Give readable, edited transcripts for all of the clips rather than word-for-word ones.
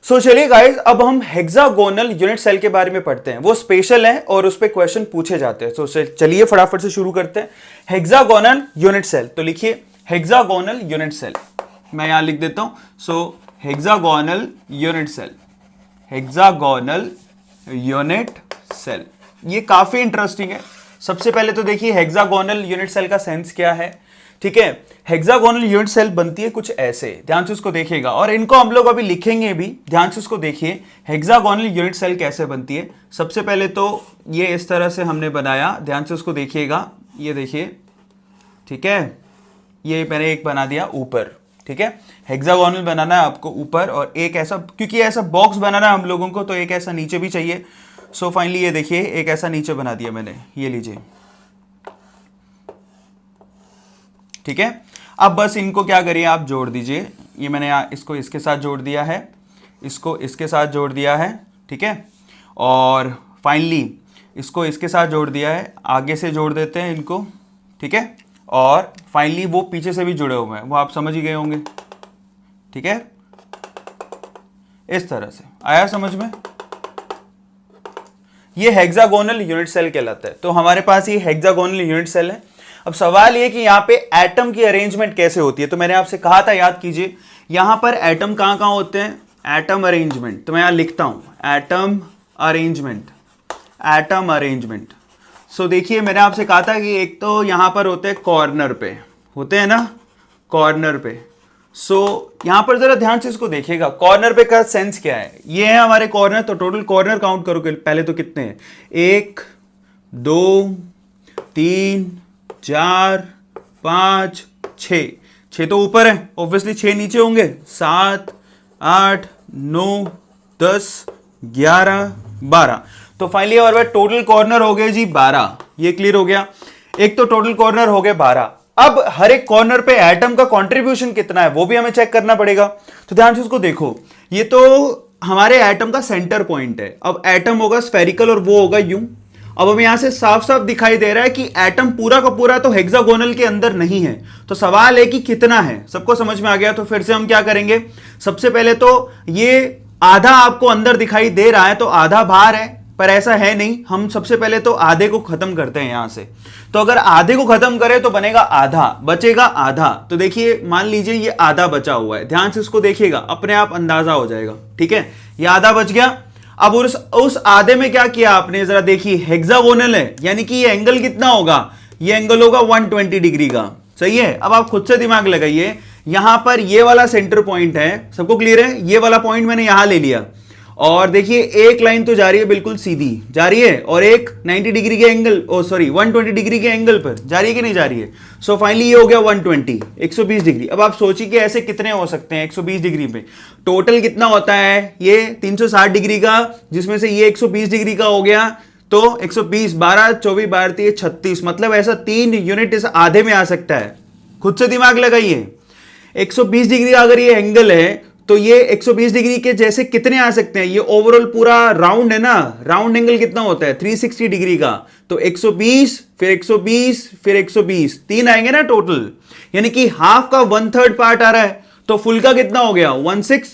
सो चलिए गाइस, अब हम हेक्सागोनल यूनिट सेल के बारे में पढ़ते हैं। वो स्पेशल है और उस पे क्वेश्चन पूछे जाते हैं। तो चलिए फटाफट से शुरू करते हैं। हेक्सागोनल यूनिट सेल, तो लिखिए हेक्सागोनल यूनिट सेल। मैं यहां लिख देता हूं। So hexagonal unit cell, hexagonal unit cell, ये काफी इंटरेस्टिंग है। सबसे पहले तो देखिए हेक्सागोनल यूनिट सेल का सेंस क्या है। ठीक है, हेक्सागोनल यूनिट सेल बनती है कुछ ऐसे, ध्यान से उसको देखिएगा, और इनको हम लोग अभी लिखेंगे भी, ध्यान से उसको देखिए। हेक्सागोनल यूनिट सेल कैसे बनती है, सबसे पहले तो ये इस तरह से हमने बनाया, ध्यान से उसको देखिएगा, ये देखिए। ठीक है, ये मैंने एक बना दिया ऊपर। ठीक है, हेक्सागोनल बनाना है आपको ऊपर, और एक ऐसा, क्योंकि ऐसा बॉक्स बनाना है हम लोगों को, तो एक ऐसा नीचे भी चाहिए। सो फाइनली ये देखिए एक ऐसा नीचे बना दिया मैंने, ये लीजिए। ठीक है, अब बस इनको क्या करिए, आप जोड़ दीजिए। ये मैंने इसको इसके साथ जोड़ दिया है, इसको इसके साथ जोड़ दिया है। ठीक है, और फाइनली इसको इसके साथ जोड़ दिया है, आगे से जोड़ देते हैं इनको। ठीक है, और फाइनली वो पीछे से भी जुड़े हुए हैं, वो आप समझ ही गए होंगे। ठीक है, इस तरह से आया समझ में। ये हेक्सागोनल यूनिट सेल कहलाता है। तो हमारे पास ये हेक्सागोनल यूनिट सेल है। अब सवाल ये कि यहाँ पे एटम की अरेंजमेंट कैसे होती है। तो मैंने आपसे कहा था, याद कीजिए, यहाँ पर एटम कहाँ कहाँ होते हैं, एटम अरेंजमेंट। तो मैं यहाँ लिखता हूँ एटम अरेंजमेंट, एटम अरेंजमेंट। सो देखिए मैंने आपसे कहा था कि एक तो यहाँ पर होते हैं कॉर्नर पे, होते हैं ना कॉर्नर पे। सो यहाँ पर जरा ध्यान से इसको देखिएगा, कॉर्नर पे का सेंस क्या है। ये है हमारे कॉर्नर, तो टोटल कॉर्नर काउंट करो पहले तो कितने हैं, 1 2 3 4 5 6। 6 तो ऊपर है, ऑब्वियसली 6 नीचे होंगे, 7 8 9 10 11 12। तो फाइनली हमारे पास टोटल कॉर्नर हो गए जी 12। ये क्लियर हो गया, एक तो टोटल कॉर्नर हो गए 12। अब हर एक कॉर्नर पे एटम का कंट्रीब्यूशन कितना है वो भी हमें चेक करना पड़ेगा। तो ध्यान से उसको देखो, ये तो हमारे एटम का सेंटर पॉइंट है। अब एटम होगा स्फेरिकल और वो होगा यूं। अब हमें यहां से साफ साफ दिखाई दे रहा है कि एटम पूरा का पूरा तो हेक्सागोनल के अंदर नहीं है। तो सवाल है कि कितना है, सबको समझ में आ गया। तो फिर से हम क्या करेंगे, सबसे पहले तो ये आधा आपको अंदर दिखाई दे रहा है, तो आधा बाहर है, पर ऐसा है नहीं। हम सबसे पहले तो आधे को खत्म करते हैं यहां से। तो अगर आधे को खत्म करें तो बनेगा आधा, बचेगा आधा। तो देखिए मान लीजिए ये आधा बचा हुआ है, ध्यान से इसको देखिएगा, अपने आप अंदाजा हो जाएगा। ठीक है, ये आधा बच गया। अब उस आधे में क्या किया आपने, जरा देखिए, हेक्सागोनल है, यानी कि ये एंगल कितना होगा, ये एंगल होगा 120 डिग्री का। सही है, अब आप खुद से दिमाग लगाइए, यहां पर ये वाला सेंटर पॉइंट है, सबको क्लियर है, ये वाला पॉइंट मैंने यहां ले लिया, और देखिए एक लाइन तो जा रही है, बिल्कुल सीधी जा रही है, और एक 90 डिग्री के एंगल, 120 डिग्री के एंगल पर जा रही है कि नहीं जा रही है। सो फाइनली ये हो गया 120, 120 डिग्री। अब आप सोचिए कि ऐसे कितने हो सकते हैं 120 डिग्री में, टोटल कितना होता है, ये 360 डिग्री का, जिसमें से ये 120 डिग्री का हो गया, तो 120 12 24 12 36, मतलब ऐसा 3 यूनिट इस आधे में आ सकता है। खुद से दिमाग लगाइए, 120 डिग्री अगर ये एंगल है तो ये 120 डिग्री के जैसे कितने आ सकते हैं, ये ओवरऑल पूरा राउंड है ना, राउंड एंगल कितना होता है 360 डिग्री का। तो 120 फिर 120 फिर 120, 3 आएंगे ना टोटल, यानी कि हाफ का 1/3 पार्ट आ रहा है। तो फुल का कितना हो गया 1/6,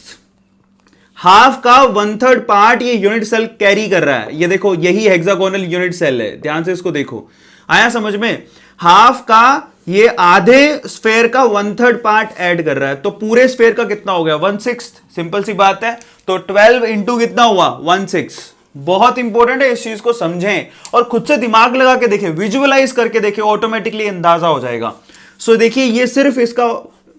हाफ का 1/3 पार्ट ये यूनिट सेल कैरी कर रहा है। ये देखो, यही हेक्सागोनल यूनिट सेल है, ध्यान से इसको देखो, आया समझ में। हाफ का ये आधे स्फेयर का 1/3 पार्ट ऐड कर रहा है, तो पूरे स्फेयर का कितना हो गया 1/6, सिंपल सी बात है। तो 12 इंटू कितना हुआ 1/6। बहुत इंपॉर्टेंट है, इस चीज को समझें और खुद से दिमाग लगा के देखें, विजुअलाइज करके देखें, ऑटोमेटिकली अंदाजा हो जाएगा। सो देखिए, ये सिर्फ इसका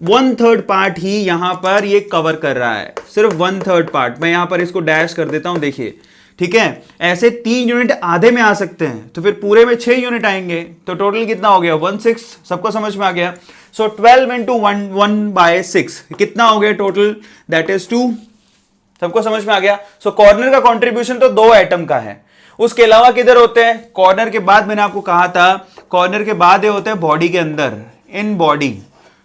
1/3 पार्ट ही यहां पर ये कवर कर रहा है, सिर्फ 1/3 पार्ट। मैं यहां पर इसको डैश कर देता हूं, देखिए। ठीक है, ऐसे 3 यूनिट आधे में आ सकते हैं, तो फिर पूरे में 6 यूनिट आएंगे, तो टोटल कितना हो गया 1/6। सबको समझ में आ गया। सो 12 इंटू 1/6 कितना हो गया टोटल, दैट इज 2। सबको समझ में आ गया। सो कॉर्नर का कंट्रीब्यूशन तो 2 एटम का है। उसके अलावा किधर होते हैं, कॉर्नर के बाद मैंने आपको कहा था, कॉर्नर के बाद ये होते हैं बॉडी के अंदर, इन बॉडी।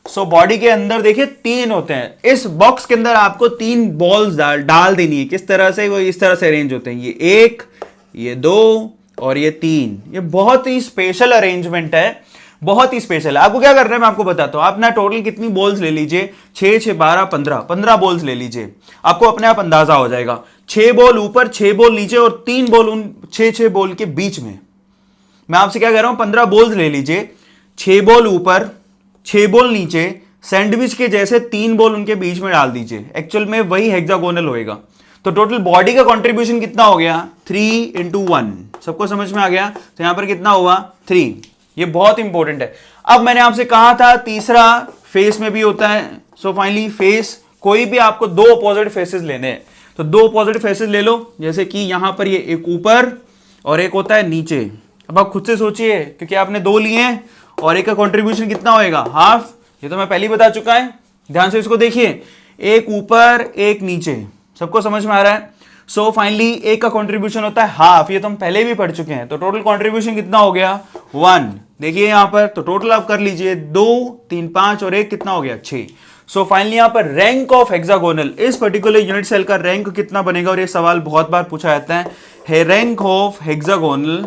सो बॉडी के अंदर देखिए 3 होते हैं। इस बॉक्स के अंदर आपको 3 बॉल्स डाल देनी है। किस तरह से, वो इस तरह से अरेंज होते हैं, ये 1, ये 2 और ये 3। ये बहुत ही स्पेशल अरेंजमेंट है। बहुत ही स्पेशल है। आपको क्या करना है मैं आपको बताता हूं। आप ना टोटल कितनी बॉल्स ले लीजिए, 6 6 12 15 बॉल्स ले लीजिए, आपको अपने आप अंदाजा हो जाएगा। 6 बॉल ऊपर, 6 बॉल नीचे और 3 बॉल उन 6 बॉल के बीच में। मैं आपसे क्या कह रहा हूं, 15 बॉल्स ले लीजिए, 6 बॉल ऊपर, 6 बॉल नीचे, सैंडविच के जैसे 3 बॉल उनके बीच में डाल दीजिए। एक्चुअल में वही हेक्सागोनल होएगा। तो टोटल बॉडी का कंट्रीब्यूशन कितना हो गया, 3 × 1। सबको समझ में आ गया? तो यहां पर कितना हुआ, 3। ये बहुत इंपॉर्टेंट है। अब मैंने आपसे कहा था तीसरा फेस में भी होता है। सो फाइनली फेस, कोई भी आपको 2 अपोजिट फेसेस लेने हैं तो 2 अपोजिट फेसेस ले लो। जैसे कि यहां पर ये एक ऊपर और एक होता है नीचे। अब आप खुद से सोचिए, क्योंकि आपने 2 लिए हैं और एक का कंट्रीब्यूशन कितना होएगा, हाफ। ये तो मैं पहले ही बता चुका है, ध्यान से इसको देखिए। एक ऊपर एक नीचे, सबको समझ में आ रहा है? सो फाइनली एक का कंट्रीब्यूशन होता है हाफ, ये तो हम पहले भी पढ़ चुके हैं। तो टोटल कंट्रीब्यूशन कितना हो गया, 1। देखिए यहां पर, तो टोटल आप कर लीजिए 2 3 5 और 1 कितना हो गया, 6। सो फाइनली यहां पर रैंक ऑफ हेक्सागोनल, इस पर्टिकुलर यूनिट सेल का रैंक कितना बनेगा, और ये सवाल बहुत बार पूछा जाता है। Rank of hexagonal,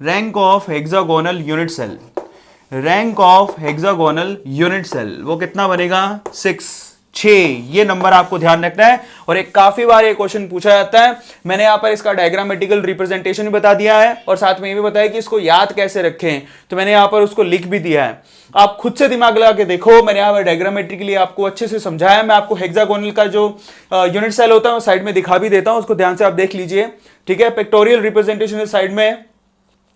rank of hexagonal unit cell, rank of hexagonal unit cell वो कितना बनेगा, 6। ये नंबर आपको ध्यान रखना है। और एक काफी बार ये क्वेश्चन पूछा जाता है। मैंने यहां पर इसका डायग्रामेटिकल रिप्रेजेंटेशन भी बता दिया है और साथ में ये भी बताया कि इसको याद कैसे रखें, तो मैंने यहां पर उसको लिख भी दिया है। आप खुद से दिमाग लगा के देखो, मैंने यहां पर डायग्रामेट्रिकली आपको अच्छे से समझाया। मैं आपको हेक्सागोनल का जो यूनिट सेल होता है वो साइड में दिखा भी देता हूं, उसको ध्यान से आप देख लीजिए, ठीक है। पिक्टोरियल रिप्रेजेंटेशन इस साइड में,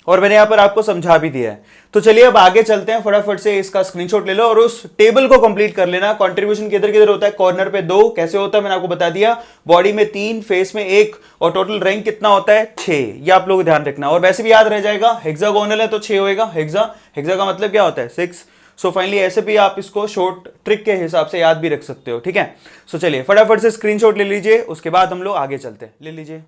और मैंने यहां पर आपको समझा भी दिया है। तो चलिए अब आगे चलते हैं, फटाफट से इसका स्क्रीनशॉट ले लो और उस टेबल को कंप्लीट कर लेना। कंट्रीब्यूशन किधर किधर होता है, कॉर्नर पे 2, कैसे होता है मैंने आपको बता दिया, बॉडी में 3, फेस में 1, और टोटल रैंक कितना होता है, 6। ये आप लोग ध्यान रखना, और वैसे भी याद रह जाएगा, हेक्सागोनल है तो 6 होएगा। हेक्सा का मतलब क्या होता है, 6। सो फाइनली ऐसे भी आप इसको शॉर्ट ट्रिक के हिसाब से याद भी रख सकते हो, ठीक है। सो चलिए फटाफट से स्क्रीनशॉट ले लीजिए, उसके बाद हम लोग आगे चलते हैं। ले लीजिए।